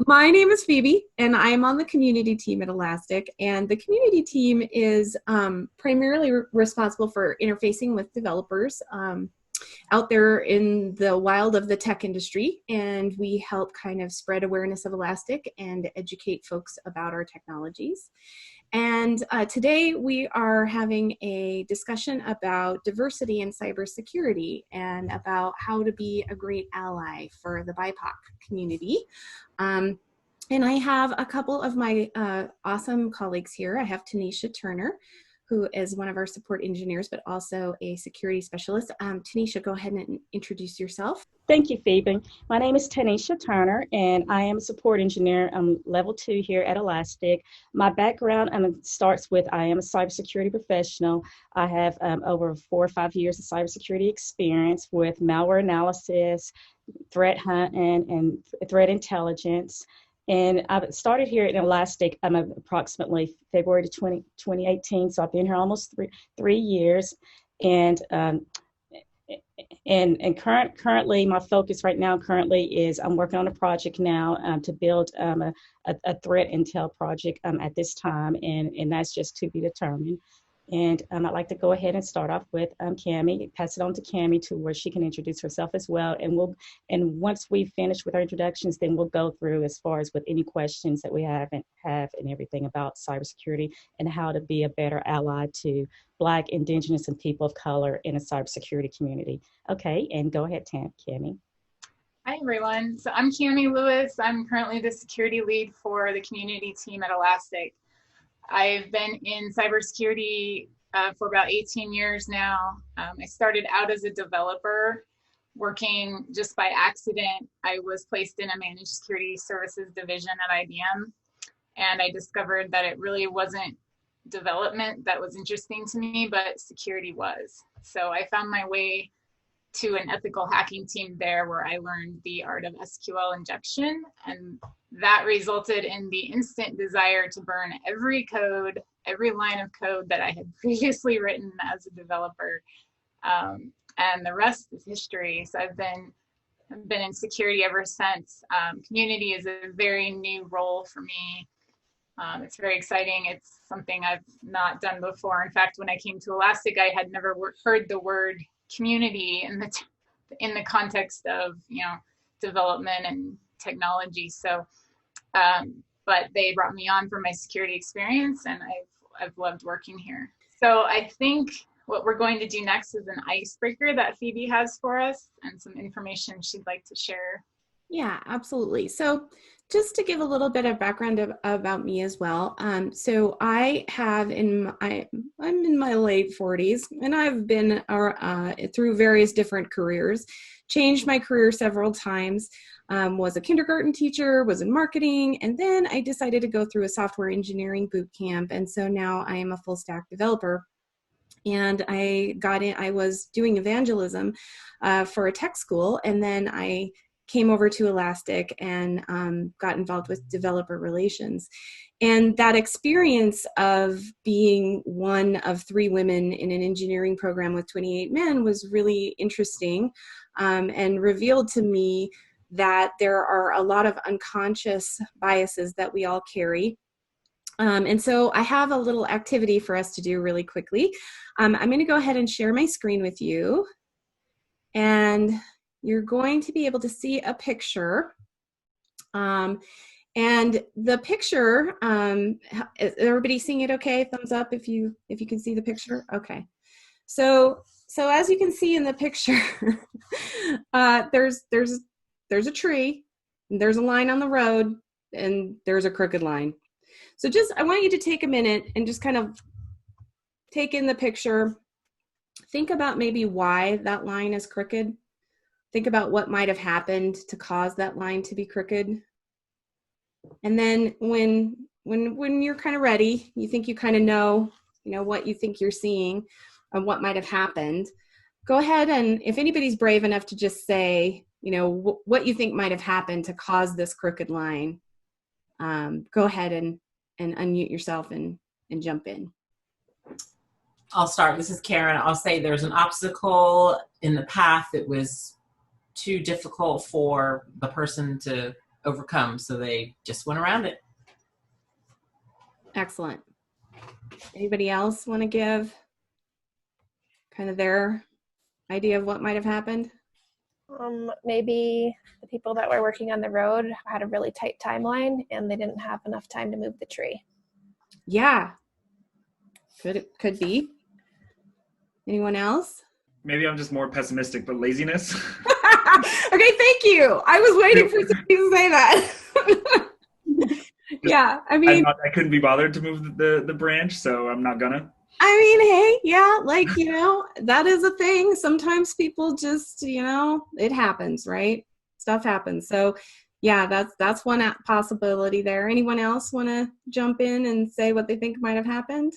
My name is Phoebe, and I'm on the community team at Elastic. And the community team is primarily responsible for interfacing with developers out there in the wild of the tech industry. And we help kind of spread awareness of Elastic and educate folks about our technologies. And today we are having a discussion about diversity in cybersecurity and about how to be a great ally for the BIPOC community. Um, and I have a couple of my awesome colleagues here. I have Tanisha Turner, who is one of our support engineers, but also a security specialist. Tanisha, go ahead and introduce yourself. Thank you, Phoebe. My name is Tanisha Turner, and I am a support engineer. I'm level 2 here at Elastic. My background starts with I am a cybersecurity professional. I have over 4 or 5 years of cybersecurity experience with malware analysis, threat hunting, and threat intelligence. And I started here at Elastic approximately February 2018, so I've been here almost three years. And currently, my focus right now is I'm working on a project now to build a threat intel project at this time, and that's just to be determined. And I'd like to go ahead and start off with Cami, pass it on to Cami to where she can introduce herself as well. And once we finish with our introductions, then we'll go through as far as with any questions that we have and everything about cybersecurity and how to be a better ally to Black, Indigenous, and people of color in a cybersecurity community. Okay, and go ahead, Cami. Hi, everyone. So I'm Cami Lewis. I'm currently the security lead for the community team at Elastic. I've been in cybersecurity for about 18 years now. I started out as a developer working just by accident. I was placed in a managed security services division at IBM, and I discovered that it really wasn't development that was interesting to me, but security was. So I found my way to an ethical hacking team there where I learned the art of SQL injection, and that resulted in the instant desire to burn every line of code that I had previously written as a developer. And the rest is history. So I've been in security ever since. Community is a very new role for me. It's very exciting. It's something I've not done before. In fact, when I came to Elastic, I had never heard the word community in the context of development and technology. So, but they brought me on for my security experience, and I've loved working here. So I think what we're going to do next is an icebreaker that Phoebe has for us and some information she'd like to share. Yeah, absolutely. So just to give a little bit of background about me as well. So I'm in my late 40s, and I've been through various different careers, changed my career several times, was a kindergarten teacher, was in marketing, and then I decided to go through a software engineering boot camp. And so now I am a full stack developer. And I was doing evangelism for a tech school, and then I came over to Elastic and got involved with developer relations. And that experience of being one of 3 women in an engineering program with 28 men was really interesting, and revealed to me that there are a lot of unconscious biases that we all carry. And so I have a little activity for us to do really quickly. I'm going to go ahead and share my screen with you. And you're going to be able to see a picture. And the picture, is everybody seeing it okay? Thumbs up if you can see the picture. Okay. So as you can see in the picture, there's a tree, and there's a line on the road, and there's a crooked line. So I want you to take a minute and just kind of take in the picture. Think about maybe why that line is crooked. Think about what might have happened to cause that line to be crooked. And then when you're kind of ready, you think you kind of know what you think you're seeing and what might have happened, go ahead, and if anybody's brave enough to just say, what you think might have happened to cause this crooked line, go ahead and unmute yourself and jump in. I'll start. This is Karen. I'll say there's an obstacle in the path that was too difficult for the person to overcome. So they just went around it. Excellent. Anybody else want to give kind of their idea of what might have happened? Maybe the people that were working on the road had a really tight timeline and they didn't have enough time to move the tree. Yeah. Could be. Anyone else? Maybe I'm just more pessimistic, but laziness. Okay, thank you. I was waiting for somebody to say that. Yeah, I mean, I couldn't be bothered to move the branch, so I'm not gonna. I mean, hey, yeah, like, that is a thing. Sometimes people just, it happens, right? Stuff happens. So yeah, that's one possibility there. Anyone else want to jump in and say what they think might have happened?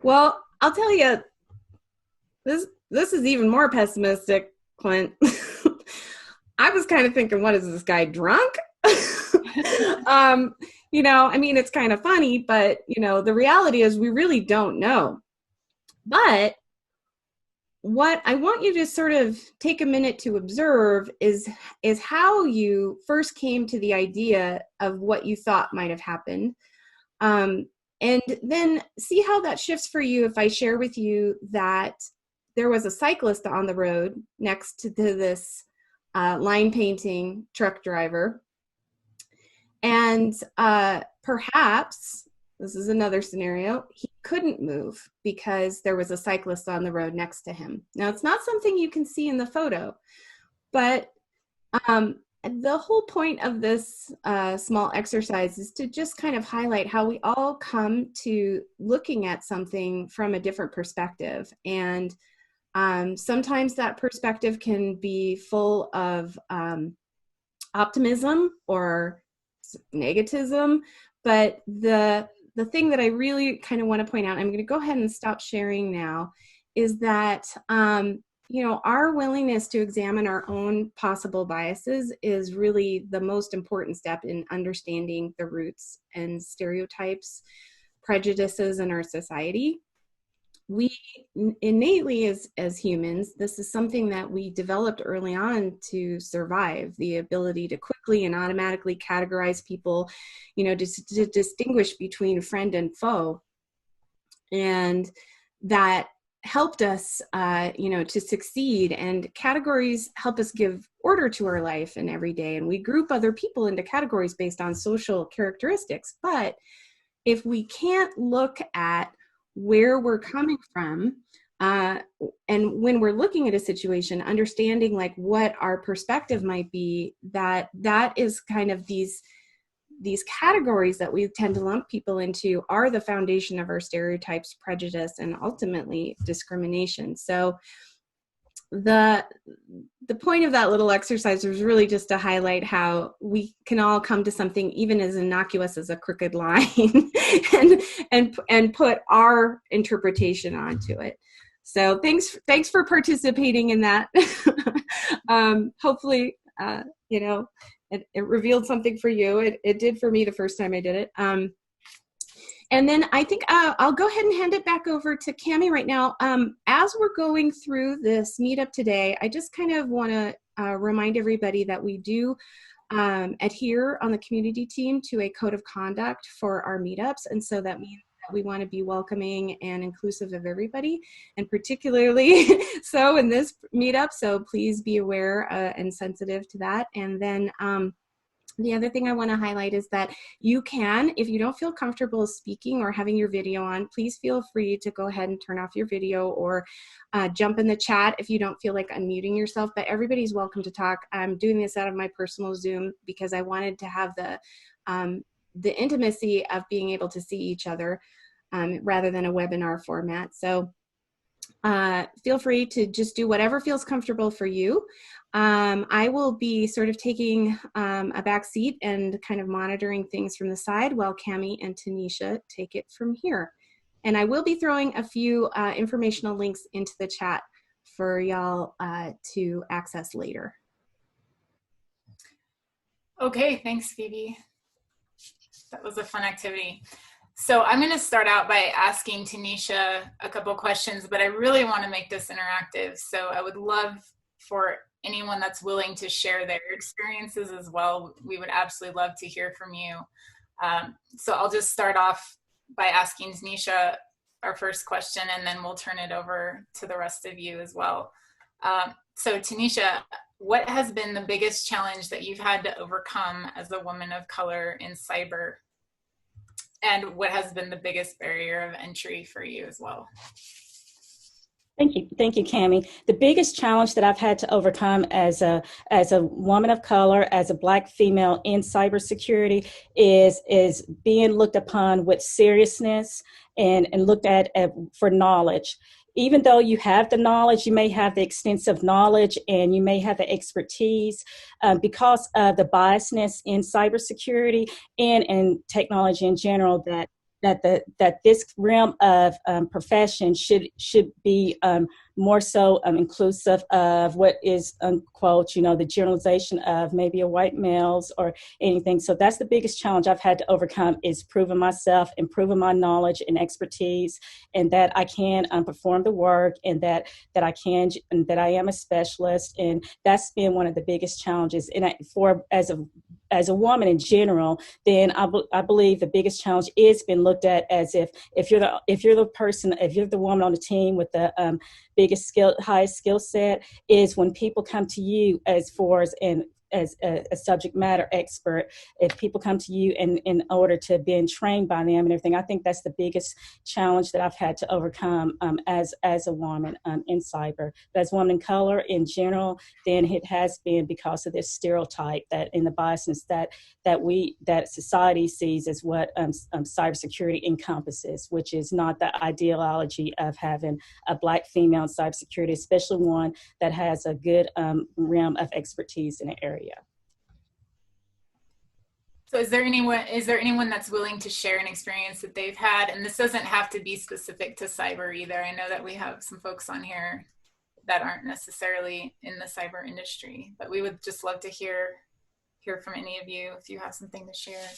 Well, I'll tell you, this is even more pessimistic, Clint. I was kind of thinking, what is this guy, drunk? I mean, it's kind of funny, but, the reality is we really don't know. But what I want you to sort of take a minute to observe is how you first came to the idea of what you thought might have happened. And then see how that shifts for you if I share with you that there was a cyclist on the road next to this line painting truck driver. And perhaps, this is another scenario, he couldn't move because there was a cyclist on the road next to him. Now, it's not something you can see in the photo, but the whole point of this small exercise is to just kind of highlight how we all come to looking at something from a different perspective. And sometimes that perspective can be full of optimism or negativism, but the thing that I really kind of want to point out, I'm going to go ahead and stop sharing now, is that our willingness to examine our own possible biases is really the most important step in understanding the roots and stereotypes, prejudices in our society. We innately, as humans, this is something that we developed early on to survive, the ability to quickly and automatically categorize people, to distinguish between friend and foe. And that helped us, to succeed. And categories help us give order to our life and every day. And we group other people into categories based on social characteristics. But if we can't look at where we're coming from, and when we're looking at a situation, understanding like what our perspective might be, that is kind of these categories that we tend to lump people into are the foundation of our stereotypes, prejudice, and ultimately discrimination. So the point of that little exercise was really just to highlight how we can all come to something even as innocuous as a crooked line and put our interpretation onto it. So thanks for participating in that. Hopefully, it revealed something for you. It did for me the first time I did it. And then I think I'll go ahead and hand it back over to Cami right now. As we're going through this meetup today, I just kind of want to remind everybody that we do adhere on the community team to a code of conduct for our meetups. And so that means that we want to be welcoming and inclusive of everybody, and particularly so in this meetup. So please be aware and sensitive to that. And then the other thing I want to highlight is that you can, if you don't feel comfortable speaking or having your video on, please feel free to go ahead and turn off your video or jump in the chat if you don't feel like unmuting yourself. But everybody's welcome to talk. I'm doing this out of my personal Zoom because I wanted to have the intimacy of being able to see each other rather than a webinar format. So feel free to just do whatever feels comfortable for you. I will be sort of taking a back seat and kind of monitoring things from the side while Cami and Tanisha take it from here. And I will be throwing a few informational links into the chat for y'all to access later. Okay, thanks, Phoebe. That was a fun activity. So I'm going to start out by asking Tanisha a couple questions, but I really want to make this interactive. So I would love for anyone that's willing to share their experiences as well, we would absolutely love to hear from you. So I'll just start off by asking Tanisha our first question, and then we'll turn it over to the rest of you as well. So Tanisha, what has been the biggest challenge that you've had to overcome as a woman of color in cyber? And what has been the biggest barrier of entry for you as well? Thank you, Cami. The biggest challenge that I've had to overcome as a woman of color, as a Black female in cybersecurity, is being looked upon with seriousness and looked at for knowledge. Even though you have the knowledge, you may have the extensive knowledge and you may have the expertise, because of the biasness in cybersecurity and in technology in general, that this realm of profession should be more so inclusive of what is, unquote, the generalization of maybe a white males or anything. So that's the biggest challenge I've had to overcome, is proving myself, improving my knowledge and expertise, and that I can perform the work, and that I am a specialist. And that's been one of the biggest challenges. And as a woman in general, then I believe the biggest challenge is been looked at as if you're the woman on the team with the highest skill set, is when people come to you as a subject matter expert. If people come to you in order to be trained by them and everything, I think that's the biggest challenge that I've had to overcome as a woman in cyber. But as a woman in color in general, then it has been because of this stereotype that in the biasness that society sees as what cybersecurity encompasses, which is not the ideology of having a Black female in cybersecurity, especially one that has a good realm of expertise in the area. So is there anyone that's willing to share an experience that they've had? And this doesn't have to be specific to cyber either. I know that we have some folks on here that aren't necessarily in the cyber industry, but we would just love to hear from any of you if you have something to share.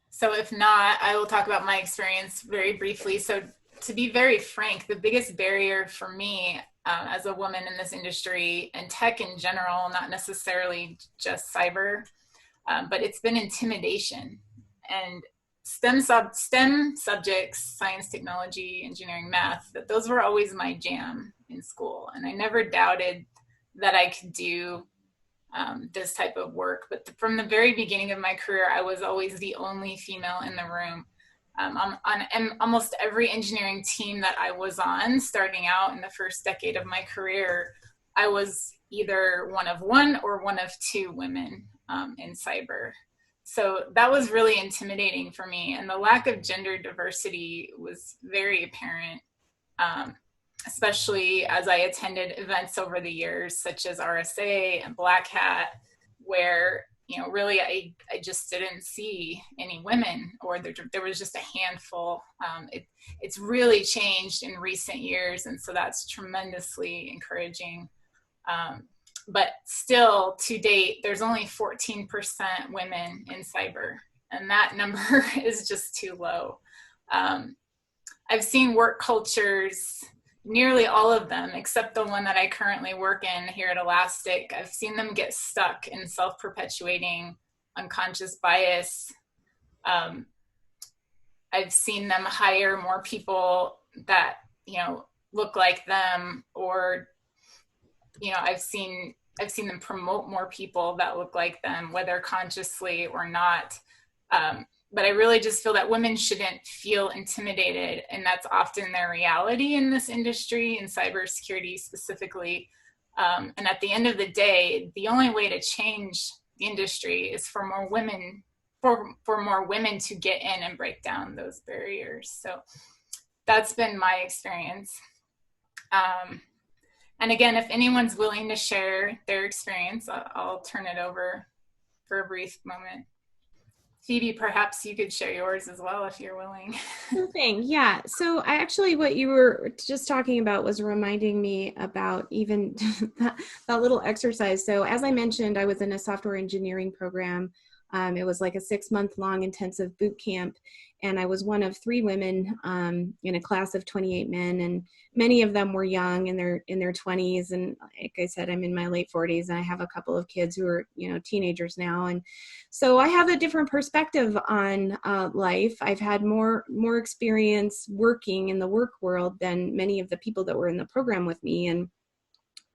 So if not, I will talk about my experience very briefly. So to be very frank, the biggest barrier for me as a woman in this industry and tech in general, not necessarily just cyber, but it's been intimidation. And STEM subjects, science, technology, engineering, math, those were always my jam in school. And I never doubted that I could do this type of work. But from the very beginning of my career, I was always the only female in the room. On almost every engineering team that I was on, starting out in the first decade of my career, I was either one of one or one of two women in cyber. So that was really intimidating for me. And the lack of gender diversity was very apparent, especially as I attended events over the years, such as RSA and Black Hat, where really I just didn't see any women, or there was just a handful. It's really changed in recent years, and so that's tremendously encouraging. But still, to date, there's only 14% women in cyber, and that number is just too low. I've seen work cultures, nearly all of them, except the one that I currently work in here at Elastic, I've seen them get stuck in self-perpetuating unconscious bias. I've seen them hire more people that, look like them, or, I've seen them promote more people that look like them, whether consciously or not. But I really just feel that women shouldn't feel intimidated, and that's often their reality in this industry, in cybersecurity specifically. And at the end of the day, the only way to change the industry is for more women, for more women to get in and break down those barriers. So that's been my experience. And again, if anyone's willing to share their experience, I'll turn it over for a brief moment. Phoebe, perhaps you could share yours as well if you're willing. Sure thing. Yeah. So what you were just talking about was reminding me about even that little exercise. So as I mentioned, I was in a software engineering program It was like a 6-month-long intensive boot camp, and I was one of 3 women in a class of 28 men, and many of them were young, in their 20s. And like I said, I'm in my late 40s, and I have a couple of kids who are, teenagers now, and so I have a different perspective on life. I've had more experience working in the work world than many of the people that were in the program with me, and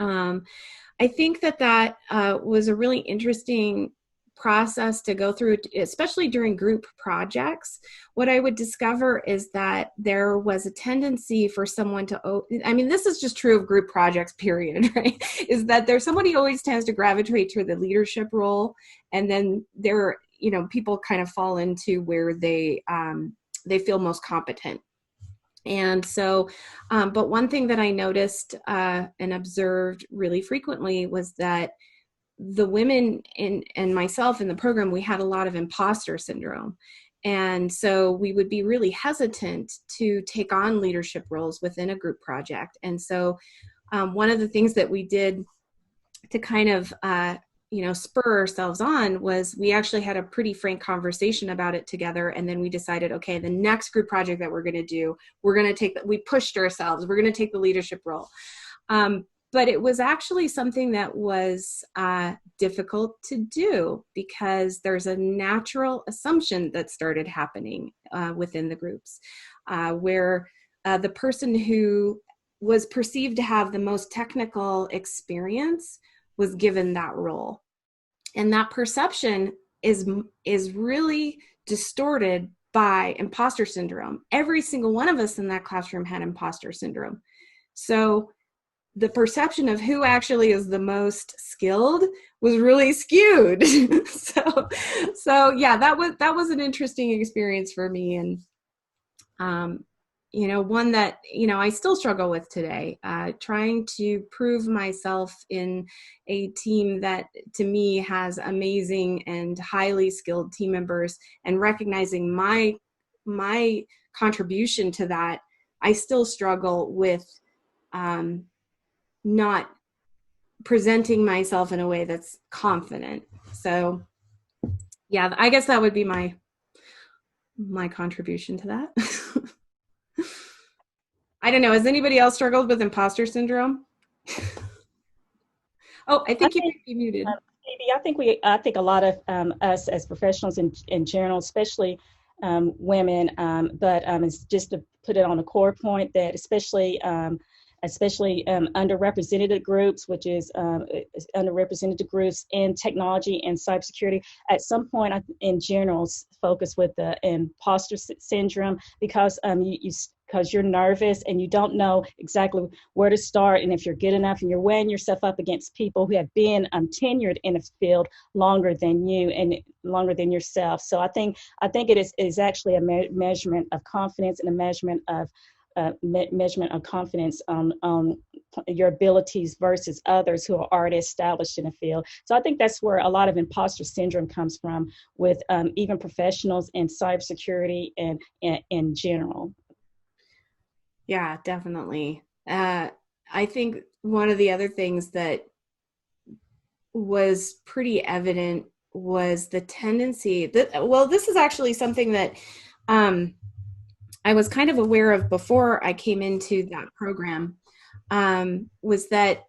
I think that was a really interesting process to go through, especially during group projects. What I would discover is that there was a tendency for someone to, this is just true of group projects, period, right? Is that somebody always tends to gravitate to the leadership role, and then people kind of fall into where they feel most competent. And so, but one thing that I noticed and observed really frequently was that the women and myself in the program, we had a lot of imposter syndrome. And so we would be really hesitant to take on leadership roles within a group project. And so one of the things that we did to kind of, spur ourselves on was we actually had a pretty frank conversation about it together. And then we decided, okay, the next group project that we're going to do, we pushed ourselves, we're going to take the leadership role. But it was actually something that was difficult to do because there's a natural assumption that started happening within the groups where the person who was perceived to have the most technical experience was given that role. And that perception is really distorted by imposter syndrome. Every single one of us in that classroom had imposter syndrome. So the perception of who actually is the most skilled was really skewed. so yeah, that was an interesting experience for me. And, one that, I still struggle with today, trying to prove myself in a team that to me has amazing and highly skilled team members, and recognizing my contribution to that. I still struggle with, not presenting myself in a way that's confident. So yeah, I guess that would be my contribution to that. I don't know. Has anybody else struggled with imposter syndrome? Oh, I think you might be muted. I think a lot of us as professionals in general, especially women, but it's just to put it on a core point that especially underrepresented groups, which is underrepresented groups in technology and cybersecurity, at some point in general focus with the imposter syndrome because because you're nervous and you don't know exactly where to start and if you're good enough, and you're weighing yourself up against people who have been tenured in a field longer than you and longer than yourself. So I think it is actually a measurement of confidence and a measurement of confidence on your abilities versus others who are already established in the field. So I think that's where a lot of imposter syndrome comes from with even professionals in cybersecurity and in general. Yeah, definitely. I think one of the other things that was pretty evident was the tendency that, this is actually something that I was kind of aware of before I came into that program, was that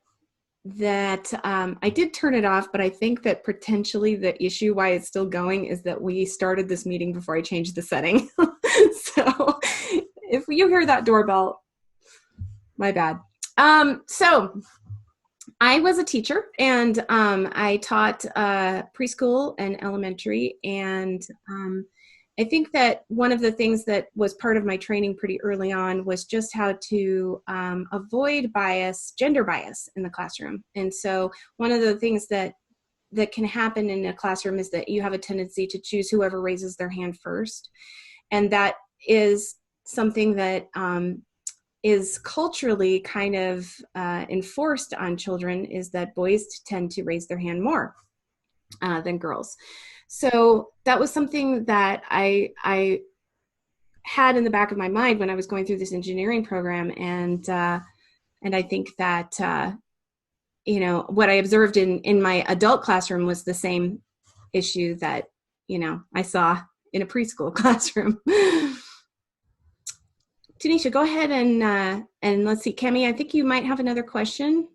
I did turn it off, but I think that potentially the issue why it's still going is that we started this meeting before I changed the setting. So if you hear that doorbell, my bad. So I was a teacher, and I taught preschool and elementary, and I think that one of the things that was part of my training pretty early on was just how to avoid gender bias in the classroom. And so one of the things that can happen in a classroom is that you have a tendency to choose whoever raises their hand first. And that is something that is culturally kind of enforced on children, is that boys tend to raise their hand more than girls. So that was something that I had in the back of my mind when I was going through this engineering program, and I think that what I observed in my adult classroom was the same issue that I saw in a preschool classroom. Tanisha, go ahead and let's see, Cami, I think you might have another question.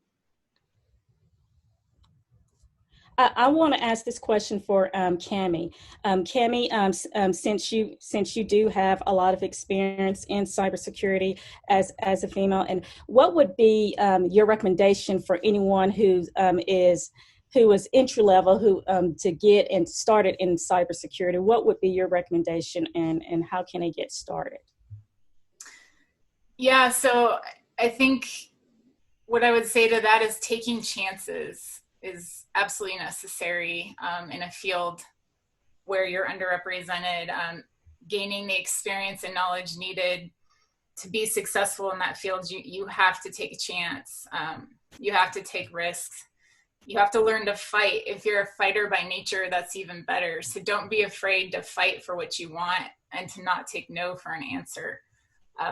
I want to ask this question for Cami. Cami, since you do have a lot of experience in cybersecurity as a female, and what would be your recommendation for anyone who is entry level, who to get and started in cybersecurity? What would be your recommendation, and how can they get started? Yeah, so I think what I would say to that is taking chances is absolutely necessary in a field where you're underrepresented. Gaining the experience and knowledge needed to be successful in that field, you have to take a chance. You have to take risks. You have to learn to fight. If you're a fighter by nature, that's even better. So don't be afraid to fight for what you want and to not take no for an answer.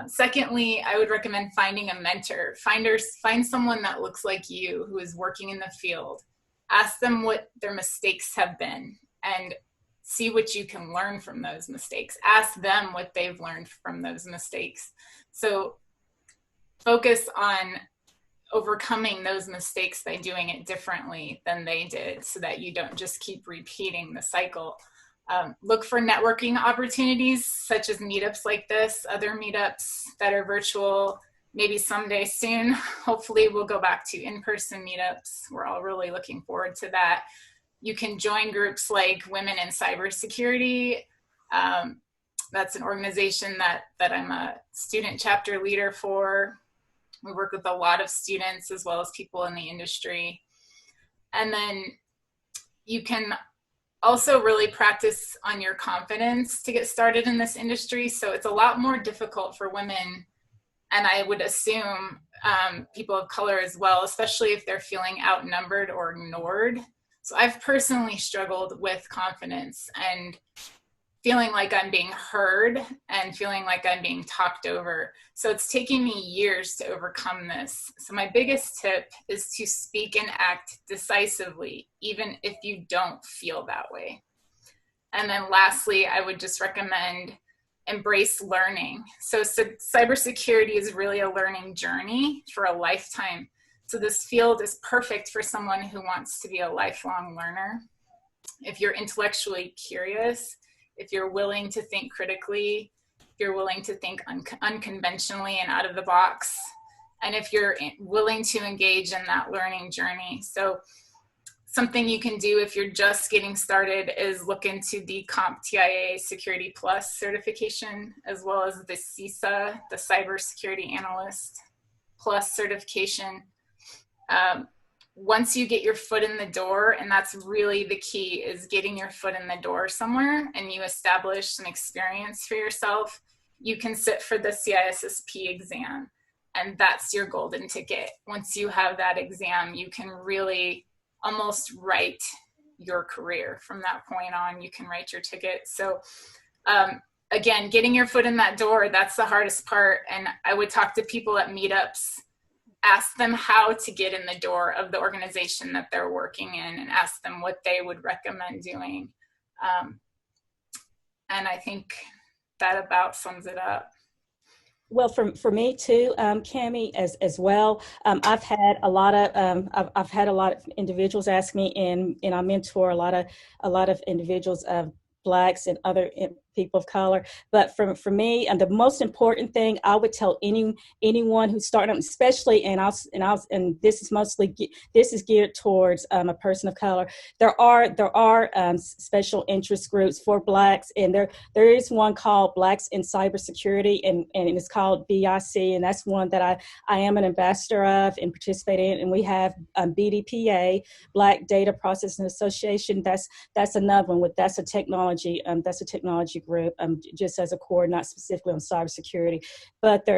Secondly, I would recommend finding a mentor. Find someone that looks like you who is working in the field. Ask them what their mistakes have been and see what you can learn from those mistakes. Ask them what they've learned from those mistakes. So focus on overcoming those mistakes by doing it differently than they did so that you don't just keep repeating the cycle. Look for networking opportunities such as meetups like this, other meetups that are virtual, maybe someday soon. Hopefully we'll go back to in-person meetups. We're all really looking forward to that. You can join groups like Women in Cybersecurity. That's an organization that I'm a student chapter leader for. We work with a lot of students as well as people in the industry. And then you can also really practice on your confidence to get started in this industry. So it's a lot more difficult for women, and I would assume people of color as well, especially if they're feeling outnumbered or ignored. So I've personally struggled with confidence and feeling like I'm being heard and feeling like I'm being talked over. So it's taken me years to overcome this. So my biggest tip is to speak and act decisively, even if you don't feel that way. And then lastly, I would just recommend embrace learning. So cybersecurity is really a learning journey for a lifetime. So this field is perfect for someone who wants to be a lifelong learner. If you're intellectually curious, if you're willing to think critically, if you're willing to think unconventionally and out of the box, and if you're willing to engage in that learning journey. So something you can do if you're just getting started is look into the CompTIA Security Plus certification, as well as the CISA, the Cybersecurity Analyst Plus certification. Once you get your foot in the door, and that's really the key, is getting your foot in the door somewhere and you establish some experience for yourself, you can sit for the CISSP exam, and that's your golden ticket. Once you have that exam, you can really almost write your career. From that point on, you can write your ticket. So again, getting your foot in that door, that's the hardest part. And I would talk to people at meetups, ask them how to get in the door of the organization that they're working in, and ask them what they would recommend doing. And I think that about sums it up. Well, for me too, Cami, as well. I've had a lot of individuals ask me, and I mentor a lot of individuals of Blacks and other people of color. But for me, and the most important thing I would tell anyone who's starting, especially, and this is geared towards a person of color. There are special interest groups for Blacks, and there is one called Blacks in Cybersecurity, and it's called BIC, and that's one that I am an ambassador of and participate in. And we have BDPA, Black Data Processing Association. That's another one. That's a technology group, just as a core, not specifically on cybersecurity, but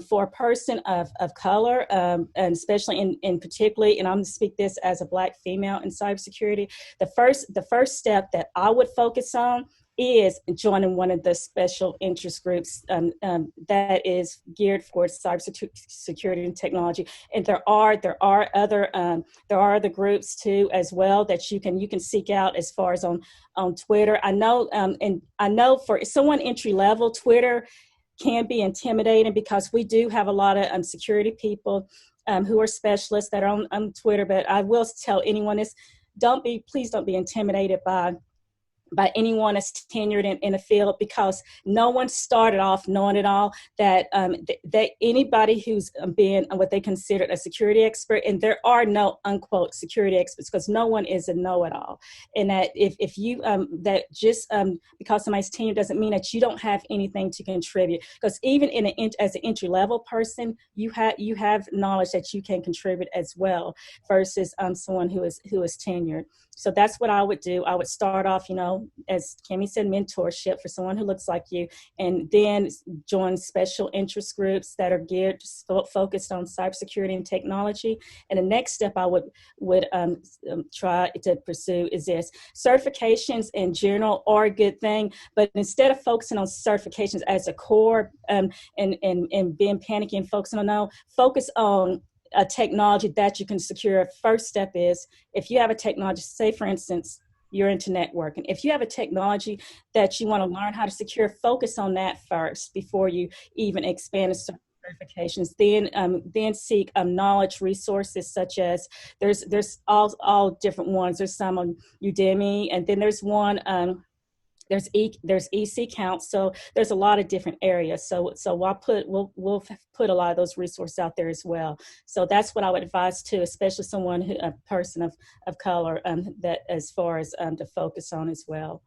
for a person of color, and especially in particularly, and I'm going to speak this as a Black female in cybersecurity, the first step that I would focus on is joining one of the special interest groups that is geared for cybersecurity and technology. And there are other groups too as well that you can seek out as far as on Twitter. I know, and I know for someone entry level, Twitter can be intimidating because we do have a lot of security people who are specialists that are on Twitter. But I will tell anyone this: please don't be intimidated by anyone that's tenured in the field, because no one started off knowing it all. That anybody who's been what they considered a security expert, and there are no unquote security experts, because no one is a know-it-all. And that if you that just because somebody's tenured doesn't mean that you don't have anything to contribute. Because even as an entry level person, you have knowledge that you can contribute as well, versus someone who is tenured. So that's what I would do. I would start off, as Cami said, mentorship for someone who looks like you, and then join special interest groups that are focused on cybersecurity and technology. And the next step I would try to pursue is this. Certifications in general are a good thing, but instead of focusing on certifications as a core and being panicky and focus on a technology that you can secure. First step is, if you have a technology, say for instance, you're into networking. If you have a technology that you want to learn how to secure, focus on that first before you even expand to certifications. Then seek knowledge resources, such as there's all different ones. There's some on Udemy, and then there's one there's EC Count. So there's a lot of different areas. So we'll put a lot of those resources out there as well. So that's what I would advise too, especially a person of color, that as far as to focus on as well.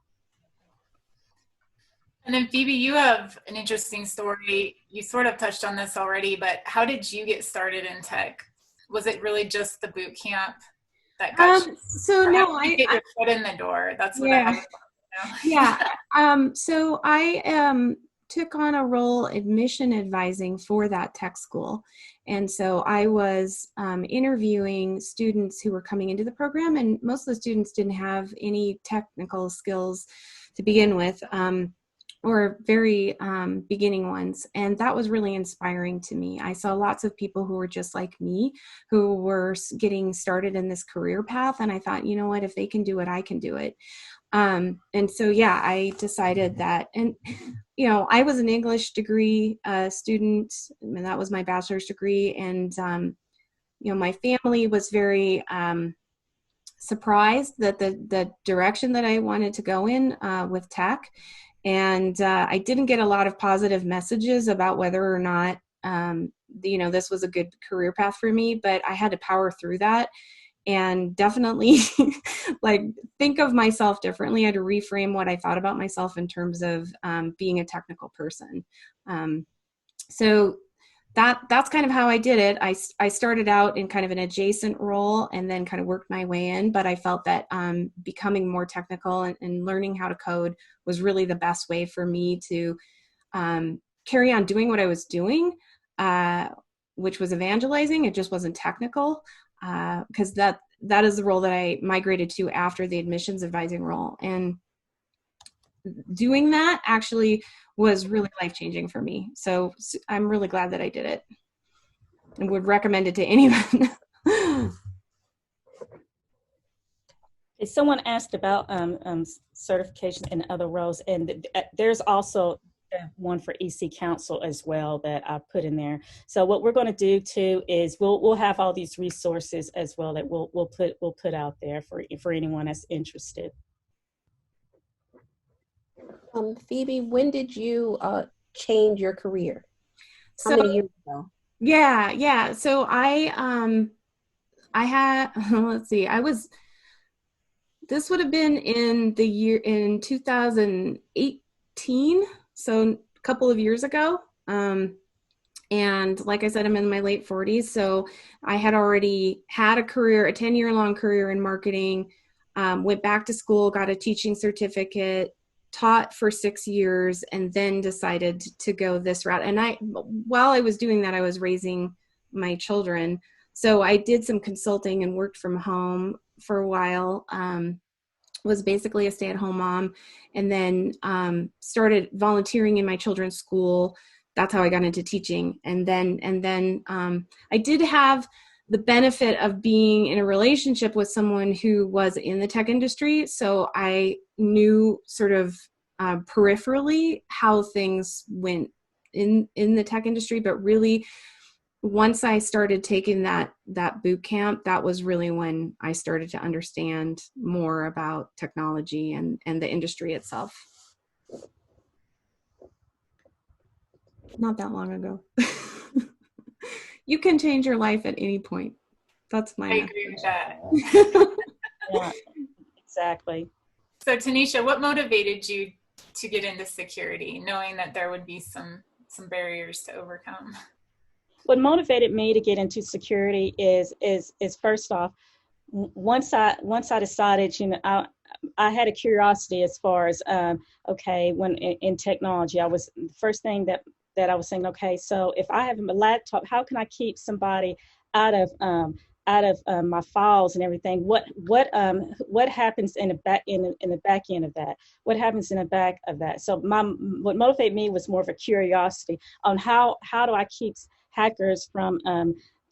And then Phoebe, you have an interesting story. You sort of touched on this already, but how did you get started in tech? Was it really just the boot camp that got you? So no, I get your foot in the door. That's what yeah. I was. Yeah. So I took on a role admission advising for that tech school. And so I was interviewing students who were coming into the program, and most of the students didn't have any technical skills to begin with, or very beginning ones. And that was really inspiring to me. I saw lots of people who were just like me, who were getting started in this career path. And I thought, you know what, if they can do it, I can do it. And so, yeah, I decided that, and, I was an English degree student, and that was my bachelor's degree. And, my family was very surprised that the direction that I wanted to go in with tech. And I didn't get a lot of positive messages about whether or not, this was a good career path for me, but I had to power through that. And definitely think of myself differently. I had to reframe what I thought about myself in terms of being a technical person. So that's kind of how I did it. I started out in kind of an adjacent role and then kind of worked my way in, but I felt that becoming more technical and learning how to code was really the best way for me to carry on doing what I was doing, which was evangelizing. It just wasn't technical. Because that is the role that I migrated to after the admissions advising role. And doing that actually was really life-changing for me. So I'm really glad that I did it and would recommend it to anyone. Someone asked about certification and other roles, and there's also one for EC Council as well that I put in there. So what we're going to do too is we'll have all these resources as well that we'll put out there for anyone that's interested. Phoebe, when did you change your career? How many years ago? Yeah. So I had, let's see, this would have been in 2018. So a couple of years ago. And like I said, I'm in my late 40s. So I had already had a 10-year-long career in marketing, went back to school, got a teaching certificate, taught for 6 years, and then decided to go this route. And while I was doing that, I was raising my children. So I did some consulting and worked from home for a while, was basically a stay-at-home mom, and then started volunteering in my children's school. That's how I got into teaching. And then I did have the benefit of being in a relationship with someone who was in the tech industry. So I knew sort of peripherally how things went in the tech industry, but really once I started taking that boot camp, that was really when I started to understand more about technology and the industry itself. Not that long ago. You can change your life at any point. That's my I agree with that. Yeah, exactly. So Tanisha, what motivated you to get into security, knowing that there would be some barriers to overcome? What motivated me to get into security is first off, once I decided, you know, I had a curiosity as far as okay, when in technology, I was the first thing that I was saying, okay, so if I have a laptop, how can I keep somebody out of my files and everything? What happens in the back end of that? What happens in the back of that? So what motivated me was more of a curiosity on how do I keep hackers from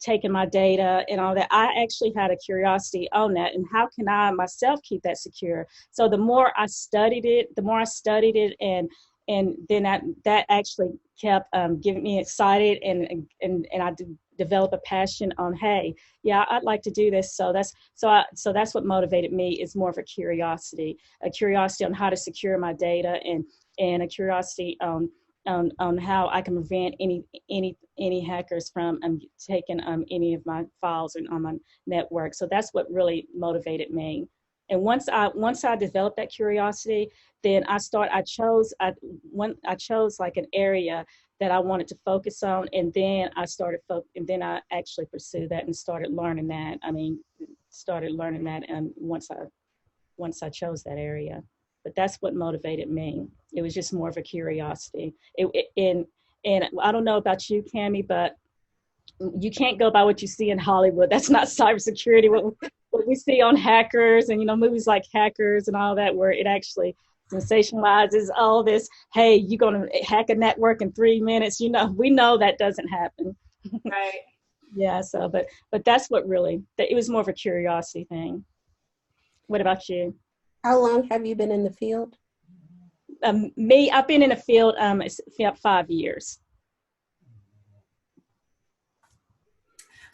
taking my data and all that. I actually had a curiosity on that, and how can I myself keep that secure? So the more I studied it, and then that actually kept getting me excited, and I develop a passion on, hey, yeah, I'd like to do this. So that's what motivated me, is more of a curiosity on how to secure my data, and a curiosity on how I can prevent any hackers from taking any of my files on my network. So that's what really motivated me. And once I developed that curiosity, then I chose like an area that I wanted to focus on, and then I actually pursued that and started learning that. And once I chose that area. But that's what motivated me. It was just more of a curiosity. And I don't know about you, Cami, but you can't go by what you see in Hollywood. That's not cybersecurity. What we see on Hackers and, you know, movies like Hackers and all that, where it actually sensationalizes all this. Hey, you're going to hack a network in 3 minutes. You know, we know that doesn't happen. Right. Yeah. So, but that's what really, it was more of a curiosity thing. What about you? How long have you been in the field? I've been in the field 5 years.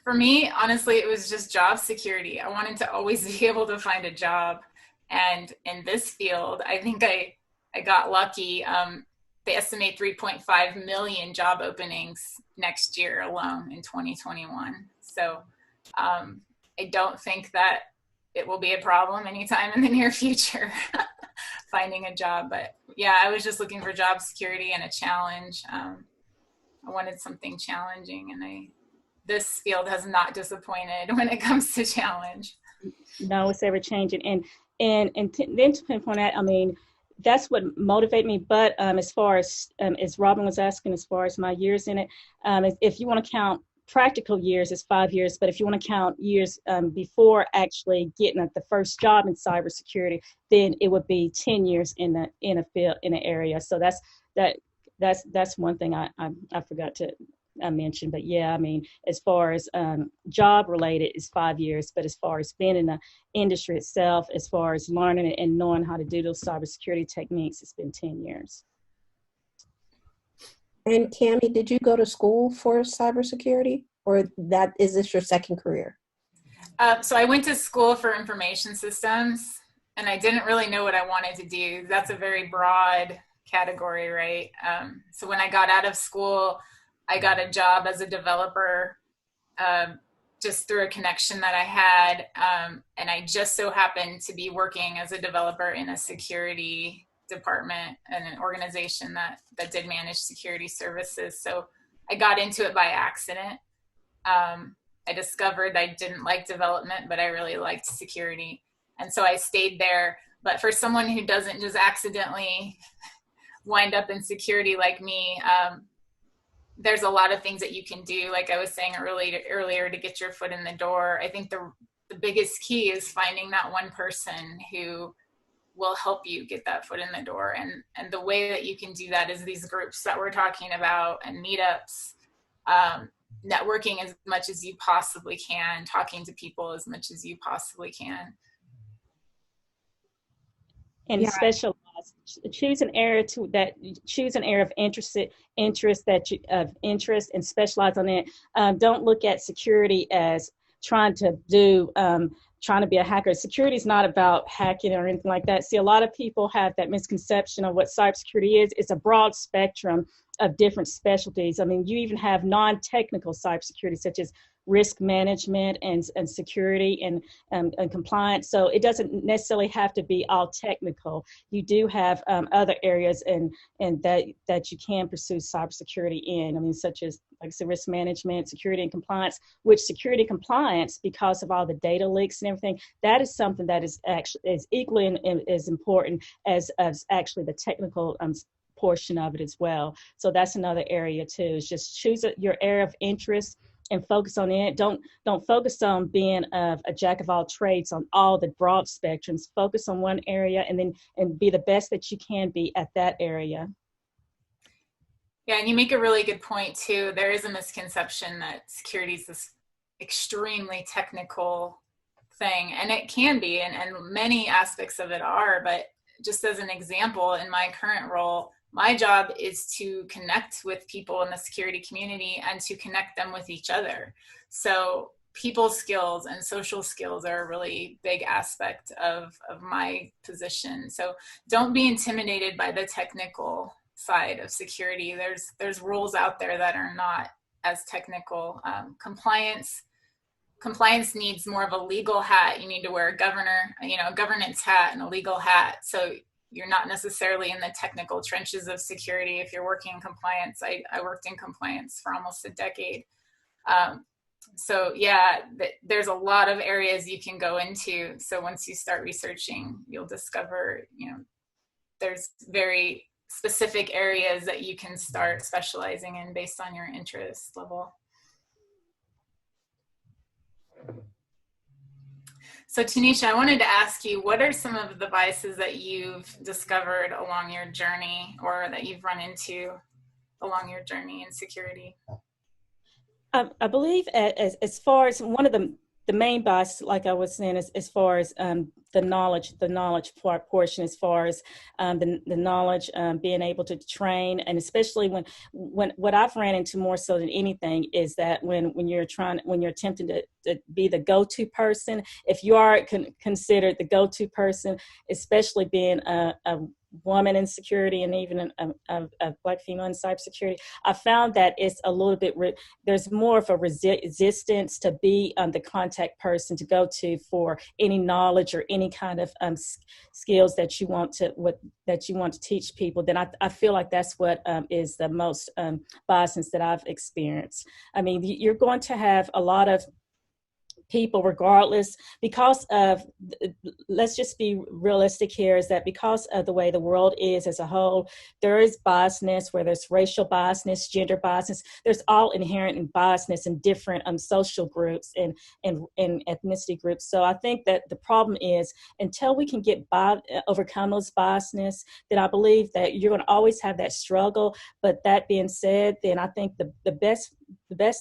For me, honestly, it was just job security. I wanted to always be able to find a job. And in this field, I think I got lucky. They estimate 3.5 million job openings next year alone in 2021. So I don't think that it will be a problem anytime in the near future finding a job. But yeah, I was just looking for job security and a challenge. I wanted something challenging, and this field has not disappointed when it comes to challenge. No, it's ever changing. And then to pinpoint that, I mean, that's what motivated me. But as far as Robin was asking, as far as my years in it, if you want to count practical years, it's 5 years. But if you want to count years before actually getting the first job in cybersecurity, then it would be 10 years in a field, in an area. So that's one thing I forgot to mention. But yeah, I mean, as far as job related, is 5 years. But as far as being in the industry itself, as far as learning it and knowing how to do those cybersecurity techniques, it's been 10 years. And Cami, did you go to school for cybersecurity, or is this your second career? So I went to school for information systems, and I didn't really know what I wanted to do. That's a very broad category, right? So when I got out of school, I got a job as a developer just through a connection that I had. And I just so happened to be working as a developer in a security department and an organization that did manage security services. So I got into it by accident. I discovered I didn't like development, but I really liked security. And so I stayed there. But for someone who doesn't just accidentally wind up in security like me, there's a lot of things that you can do, like I was saying earlier, to get your foot in the door. I think the biggest key is finding that one person who will help you get that foot in the door. And the way that you can do that is these groups that we're talking about and meetups, networking as much as you possibly can, talking to people as much as you possibly can. And Yeah. specialize. Choose an area of interest and specialize on it. Don't look at security as trying to be a hacker. Security is not about hacking or anything like that. See, a lot of people have that misconception of what cybersecurity is. It's a broad spectrum of different specialties. I mean, you even have non-technical cybersecurity, such as risk management and security and compliance. So it doesn't necessarily have to be all technical. You do have other areas and that you can pursue cybersecurity in. I mean, such as, like I said, risk management, security and compliance, which security compliance, because of all the data leaks and everything, that is something that is actually is equally as important as actually the technical portion of it as well. So that's another area too, is just choose your area of interest and focus on it. Don't focus on being a jack of all trades on all the broad spectrums. Focus on one area and be the best that you can be at that area. Yeah, and you make a really good point too. There is a misconception that security is this extremely technical thing, and it can be, and many aspects of it are, but just as an example, in my current role, my job is to connect with people in the security community and to connect them with each other. So people skills and social skills are a really big aspect of my position. So don't be intimidated by the technical side of security. There's rules out there that are not as technical. Compliance needs more of a legal hat. You need to wear a governance hat and a legal hat. So you're not necessarily in the technical trenches of security if you're working in compliance. I worked in compliance for almost a decade. So yeah, there's a lot of areas you can go into. So once you start researching, you'll discover, there's very specific areas that you can start specializing in based on your interest level. So Tanisha, I wanted to ask you, what are some of the biases that you've discovered along your journey or that you've run into along your journey in security? I believe as far as one of the main biases, like I was saying, as far as the knowledge portion, as far as the knowledge, being able to train, and especially when what I've ran into more so than anything is that when you're attempting to be the go-to person, if you are considered the go-to person, especially being a woman in security and even a Black female in cybersecurity, I found that it's a little bit, there's more of a resistance to be the contact person to go to for any knowledge or any kind of skills that you want to teach people. Then I feel like that's what is the most biasness that I've experienced. I mean, you're going to have a lot of people, regardless, because of, let's just be realistic here, is that because of the way the world is as a whole, there is biasness, where there's racial biasness, gender biasness, there's all inherent in biasness in different social groups and ethnicity groups. So I think that the problem is, until we can overcome those biasness, then I believe that you're going to always have that struggle. But that being said, then I think the best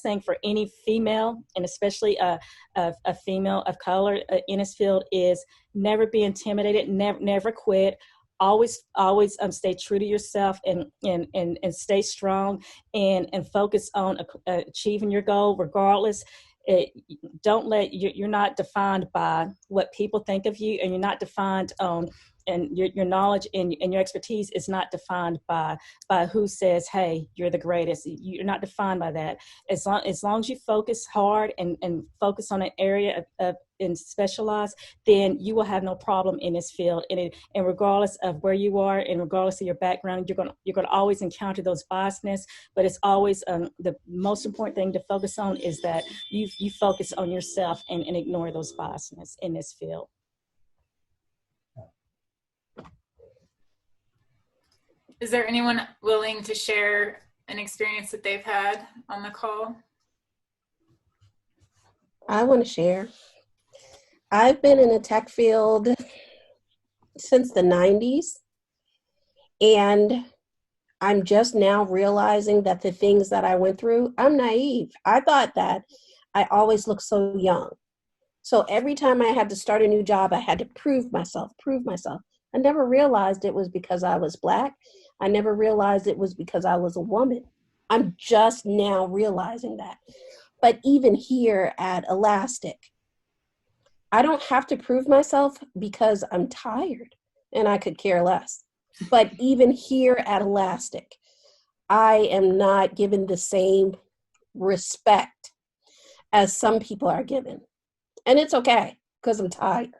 thing for any female, and especially a female of color in this field, is never be intimidated, never quit, always stay true to yourself and stay strong and focus on achieving your goal regardless. You're not defined by what people think of you, and you're not defined and your knowledge and your expertise is not defined by who says, hey, you're the greatest. You're not defined by that. As long as you focus hard and focus on an area and specialize, then you will have no problem in this field. And regardless of where you are and regardless of your background, you're going to always encounter those biasness. But it's always the most important thing to focus on is that you focus on yourself and ignore those biasness in this field. Is there anyone willing to share an experience that they've had on the call? I want to share. I've been in the tech field since the 90s. And I'm just now realizing that the things that I went through, I'm naive. I thought that I always looked so young. So every time I had to start a new job, I had to prove myself. I never realized it was because I was Black. I never realized it was because I was a woman. I'm just now realizing that. But even here at Elastic, I don't have to prove myself because I'm tired and I could care less. But even here at Elastic, I am not given the same respect as some people are given. And it's okay because I'm tired.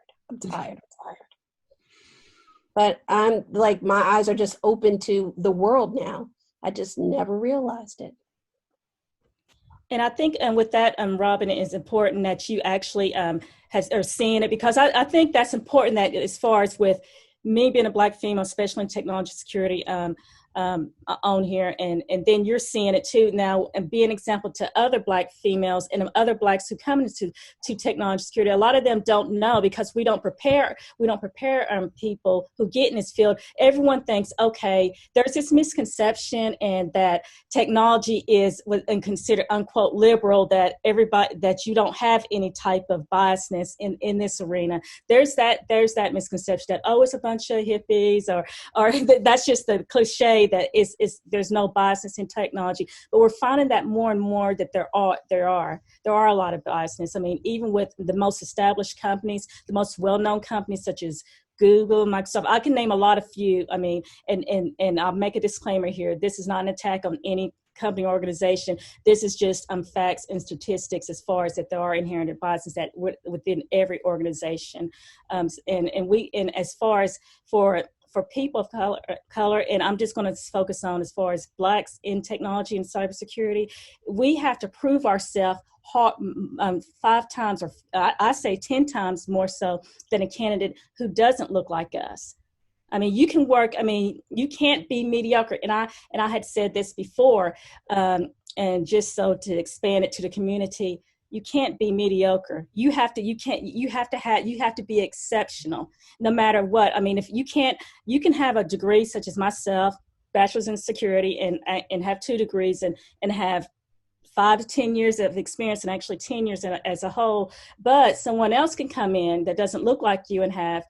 But I'm like, my eyes are just open to the world now. I just never realized it. And I think, and with that, Robin, it's important that you actually are seeing it, because I think that's important, that as far as with me being a Black female, especially in technology security, on here, and then you're seeing it too now, and be an example to other Black females and other Blacks who come into technology security. A lot of them don't know, because we don't prepare people who get in this field. Everyone thinks, okay, there's this misconception, and that technology is and considered unquote liberal, that everybody, that you don't have any type of biasness in this arena. There's that misconception that, oh, it's a bunch of hippies, or that's just the cliche that is there's no biasness in technology. But we're finding that more and more that there are a lot of biasness. I mean, even with the most established companies, the most well-known companies such as Google, Microsoft, I can name a lot of few. I mean, and I'll make a disclaimer here. This is not an attack on any company or organization. This is just facts and statistics, as far as that there are inherent biases that within every organization. And as far as for people of color, and I'm just going to focus on as far as Blacks in technology and cybersecurity, we have to prove ourselves 5 times, or I say 10 times more so than a candidate who doesn't look like us. I mean, you can work. I mean, you can't be mediocre. And I had said this before, and just so to expand it to the community, you can't be mediocre. You have to be exceptional, no matter what. I mean, if you can have a degree such as myself, bachelor's in security, and have 2 degrees, and have 5 to 10 years of experience, and actually 10 years as a whole. But someone else can come in that doesn't look like you and have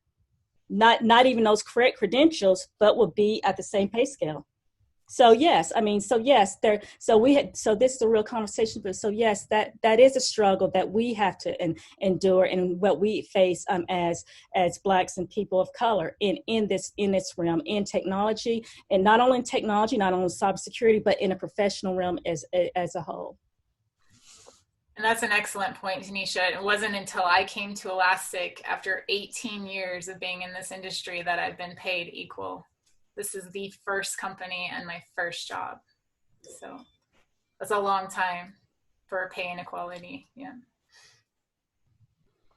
not even those correct credentials, but will be at the same pay scale. So yes, so this is a real conversation, but so yes, that is a struggle that we have to endure, and what we face as Blacks and people of color in this realm, in technology, and not only in technology, not only cybersecurity, but in a professional realm as a whole. And that's an excellent point, Tanisha. It wasn't until I came to Elastic after 18 years of being in this industry that I've been paid equal. This is the first company and my first job. So that's a long time for pay inequality. Yeah.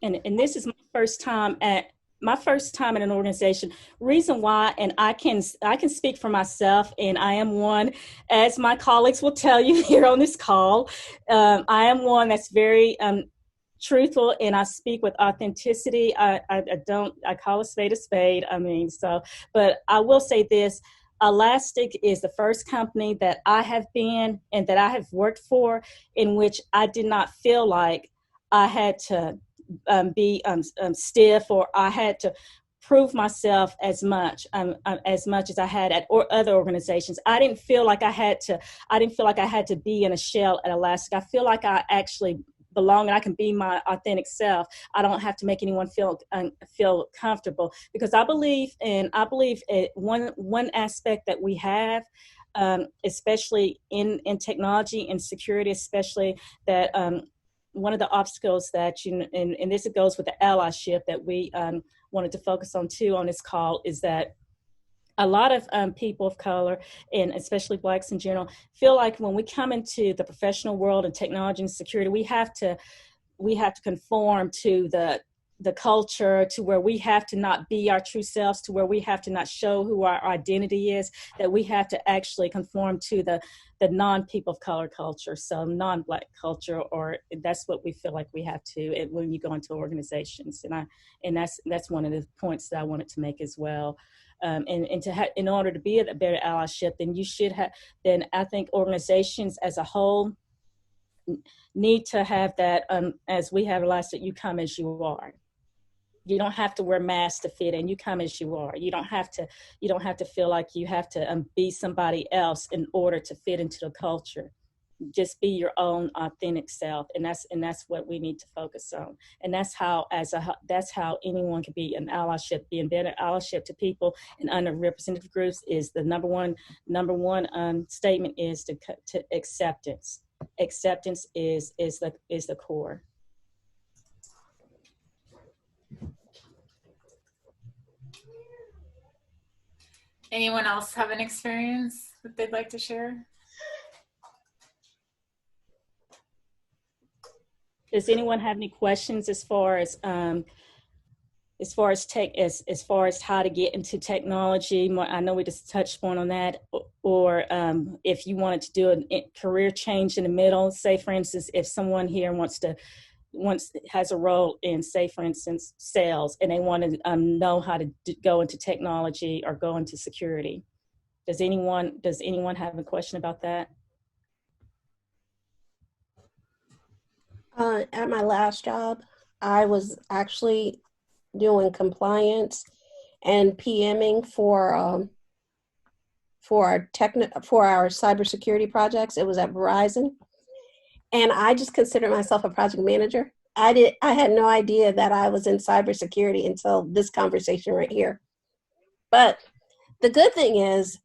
And this is my first time in an organization. Reason why, and I can speak for myself, and I am one, as my colleagues will tell you here on this call, I am one that's very truthful, and I speak with authenticity. I call a spade. I mean, but I will say this: Elastic is the first company that I have been and that I have worked for in which I did not feel like I had to be stiff, or I had to prove myself as much as I had at other organizations. I didn't feel like I had to be in a shell at Elastic. I feel like I actually belong, and I can be my authentic self. I don't have to make anyone feel comfortable, because I believe one aspect that we have, especially in technology and security, especially that one of the obstacles that and this goes with the allyship that we wanted to focus on too on this call, is that a lot of people of color, and especially Blacks in general, feel like when we come into the professional world and technology and security, we have to conform to the culture to where we have to not be our true selves, to where we have to not show who our identity is, that we have to actually conform to the non-people of color culture, so non-Black culture, or that's what we feel like we have to when you go into organizations. And that's one of the points that I wanted to make as well. In order to be a better allyship, then I think organizations as a whole need to have that, as we have realized, that you come as you are. You don't have to wear masks to fit in. You come as you are. You don't have to feel like you have to be somebody else in order to fit into the culture. Just be your own authentic self, and that's what we need to focus on. And that's how anyone can be an allyship. Being better allyship to people in underrepresented groups is the number one statement is to acceptance. Acceptance is the core. Anyone else have an experience that they'd like to share? Does anyone have any questions as far as how to get into technology? I know we just touched on that, or if you wanted to do a career change in the middle, say for instance, if someone here has a role in, say for instance, sales, and they want to know how to go into technology or go into security. Does anyone have a question about that? At my last job, I was actually doing compliance and PMing for our cybersecurity projects. It was at Verizon, and I just considered myself a project manager. I had no idea that I was in cybersecurity until this conversation right here. But the good thing is,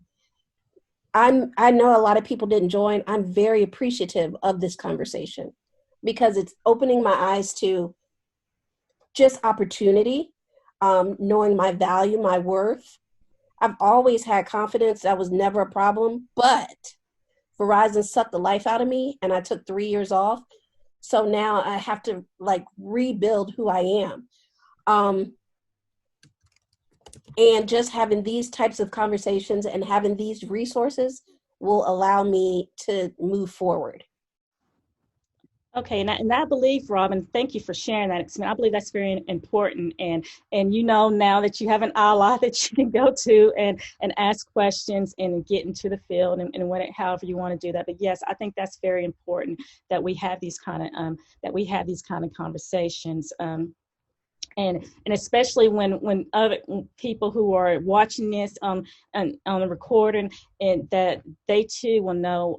I know a lot of people didn't join. I'm very appreciative of this conversation, because it's opening my eyes to just opportunity, knowing my value, my worth. I've always had confidence. That was never a problem, but Verizon sucked the life out of me, and I took 3 years off. So now I have to rebuild who I am. And just having these types of conversations and having these resources will allow me to move forward. Okay, and I believe, Robin, thank you for sharing that. I believe that's very important, and now that you have an ally that you can go to and ask questions and get into the field and however you want to do that. But yes, I think that's very important that we have these kind of conversations. And especially when other people who are watching this on the recording, and that they too will know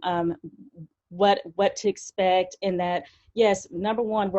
what to expect, and that yes, number one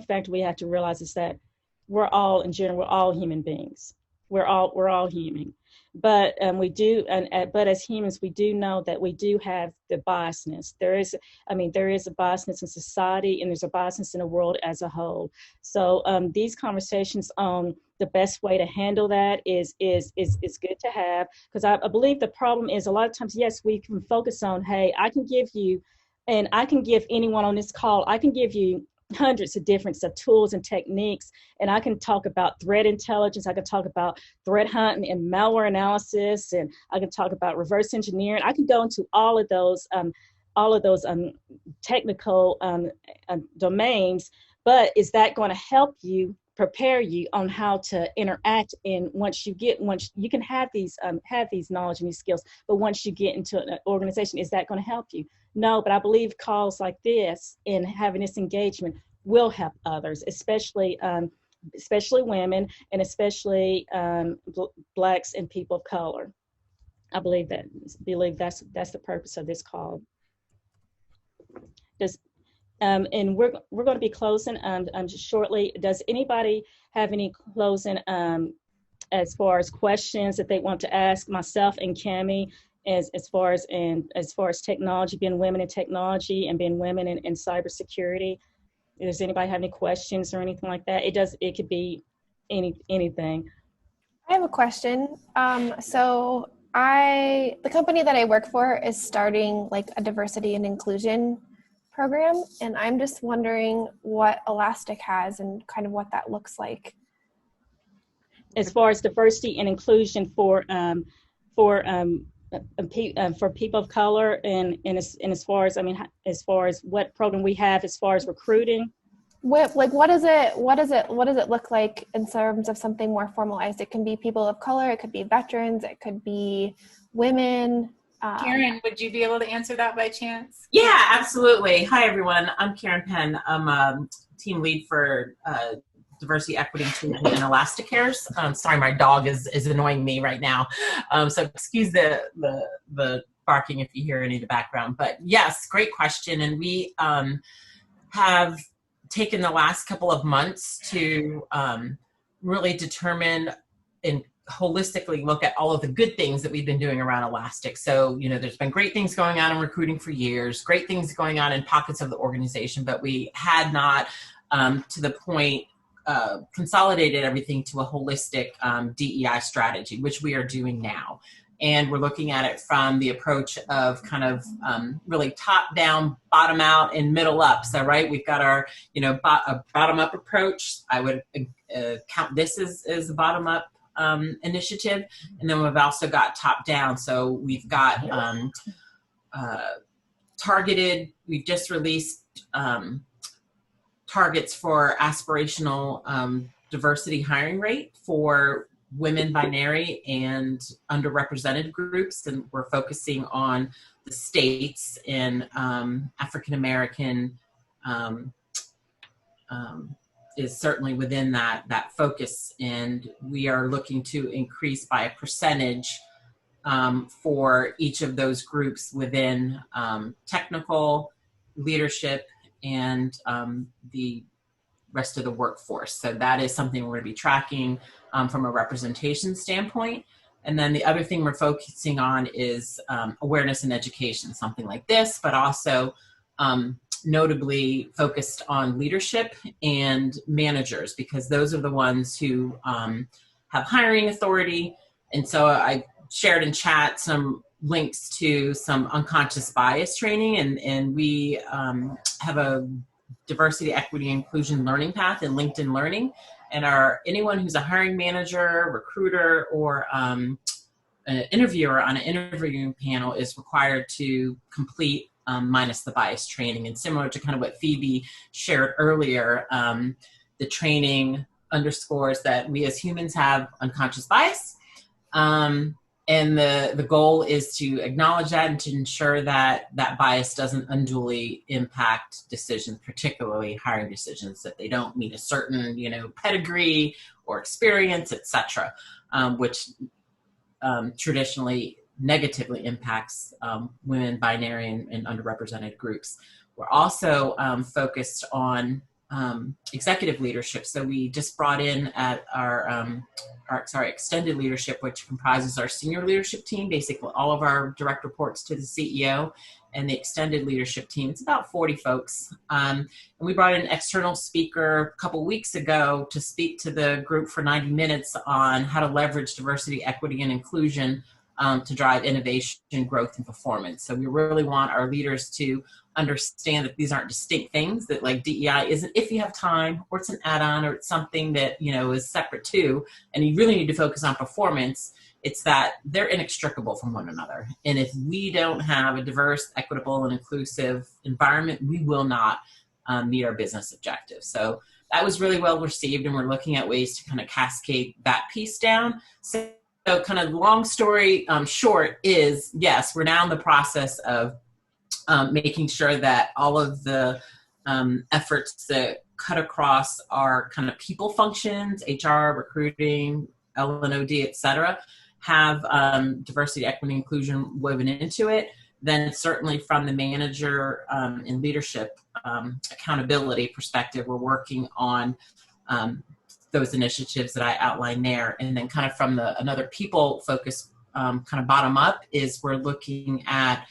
fact we have to realize is that we're all, in general, we're all human beings. We're all human, but but as humans, we do know that we do have the biasness. There is a biasness in society, and there's a biasness in the world as a whole. So these conversations on the best way to handle that is good to have, because I believe the problem is a lot of times, yes, we can focus on, hey, I can give you, and I can give anyone on this call, I can give you hundreds of different tools and techniques, and I can talk about threat intelligence, I can talk about threat hunting and malware analysis, and I can talk about reverse engineering. I can go into all of those technical domains, but is that going to help you prepare you on how to interact? And once you can have these knowledge and these skills, but once you get into an organization, is that going to help you? No, but I believe calls like this and having this engagement will help others, especially women, and especially Blacks and people of color. I believe that's the purpose of this call. And we're going to be closing just shortly. Does anybody have any closing as far as questions that they want to ask myself and Cami, as far as technology, being women in technology and being women in cybersecurity? Does anybody have any questions or anything like that? It could be anything. I have a question. So the company that I work for is starting a diversity and inclusion program, and I'm just wondering what Elastic has and kind of what that looks like. As far as diversity and inclusion for people of color, and as far as, I mean, as far as what program we have as far as recruiting. What does it look like in terms of something more formalized? It can be people of color, it could be veterans, it could be women. Karen, would you be able to answer that by chance? Yeah, absolutely. Hi, everyone. I'm Karen Penn. I'm a team lead for diversity, equity, inclusion, and Elasticares. Sorry, my dog is annoying me right now. So excuse the barking if you hear any of the background. But yes, great question. And we have taken the last couple of months to really determine and holistically look at all of the good things that we've been doing around Elastic. So, there's been great things going on in recruiting for years, great things going on in pockets of the organization, but we had not, to the point, consolidated everything to a holistic DEI strategy, which we are doing now. And we're looking at it from the approach of kind of really top down, bottom out, and middle up. So, right, we've got our, bottom up approach. I would count this as a bottom up initiative. And then we've also got top down. So we've got targeted, we've just released targets for aspirational diversity hiring rate for women, binary, and underrepresented groups. And we're focusing on the states in African American is certainly within that focus. And we are looking to increase by a percentage for each of those groups within technical, leadership, and the rest of the workforce. So that is something we're going to be tracking from a representation standpoint. And then the other thing we're focusing on is awareness and education, something like this, but also notably focused on leadership and managers, because those are the ones who have hiring authority. And so I shared in chat some links to some unconscious bias training, and we have a diversity, equity, inclusion learning path in LinkedIn Learning. And anyone who's a hiring manager, recruiter, or an interviewer on an interviewing panel is required to complete minus the bias training. And similar to kind of what Phoebe shared earlier, the training underscores that we as humans have unconscious bias. And the goal is to acknowledge that and to ensure that that bias doesn't unduly impact decisions, particularly hiring decisions, that they don't meet a certain, pedigree or experience, et cetera, which traditionally negatively impacts women, binary, and underrepresented groups. We're also focused on executive leadership. So we just brought in at our extended leadership, which comprises our senior leadership team, basically all of our direct reports to the CEO, and the extended leadership team. It's about 40 folks. And we brought in an external speaker a couple weeks ago to speak to the group for 90 minutes on how to leverage diversity, equity, and inclusion to drive innovation, growth, and performance. So we really want our leaders to understand that these aren't distinct things, that like DEI isn't if you have time, or it's an add-on, or it's something that, is separate too, and you really need to focus on performance. It's that they're inextricable from one another. And if we don't have a diverse, equitable, and inclusive environment, we will not meet our business objectives. So that was really well received, and we're looking at ways to kind of cascade that piece down. So kind of long story short is, yes, we're now in the process of making sure that all of the efforts that cut across our kind of people functions, HR, recruiting, L&OD, et cetera, have diversity, equity, inclusion woven into it. Then certainly from the manager and leadership accountability perspective, we're working on those initiatives that I outlined there. And then kind of from another people focus kind of bottom up is we're looking at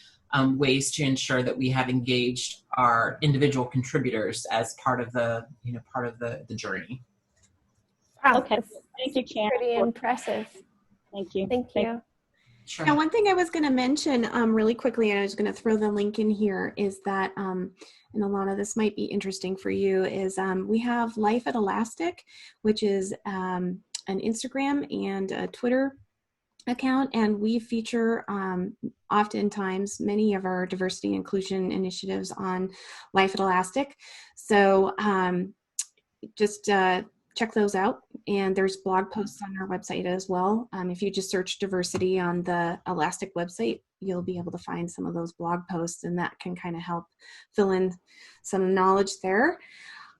ways to ensure that we have engaged our individual contributors as part of the journey. Wow, Okay, thank you, Karen. pretty impressive. Thank you. Thank you. Sure. Now, one thing I was going to mention really quickly, and I was going to throw the link in here, is that, and a lot of this might be interesting for you, is we have Life at Elastic, which is an Instagram and a Twitter account, and we feature oftentimes many of our diversity inclusion initiatives on Life at Elastic. So just check those out. And there's blog posts on our website as well. If you just search diversity on the Elastic website, you'll be able to find some of those blog posts, and that can kind of help fill in some knowledge there.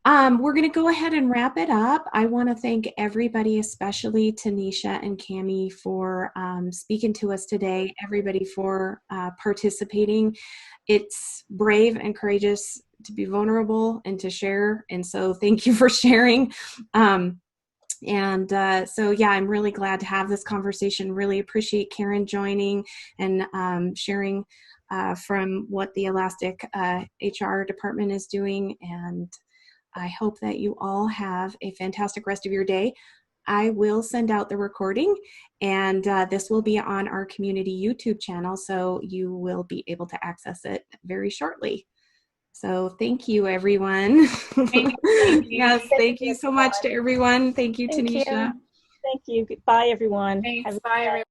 We're going to go ahead and wrap it up. I want to thank everybody, especially Tanisha and Cami, for speaking to us today, everybody for participating. It's brave and courageous to be vulnerable and to share. And so thank you for sharing. So yeah, I'm really glad to have this conversation. Really appreciate Karen joining and sharing from what the Elastic HR department is doing. And I hope that you all have a fantastic rest of your day. I will send out the recording, and this will be on our community YouTube channel, so you will be able to access it very shortly. So thank you, everyone. Thank you. Yes, thank you so much to everyone. Thank you, Thank Tanisha. you. Thank you. Goodbye, everyone. Thanks. Have a Bye, everyone.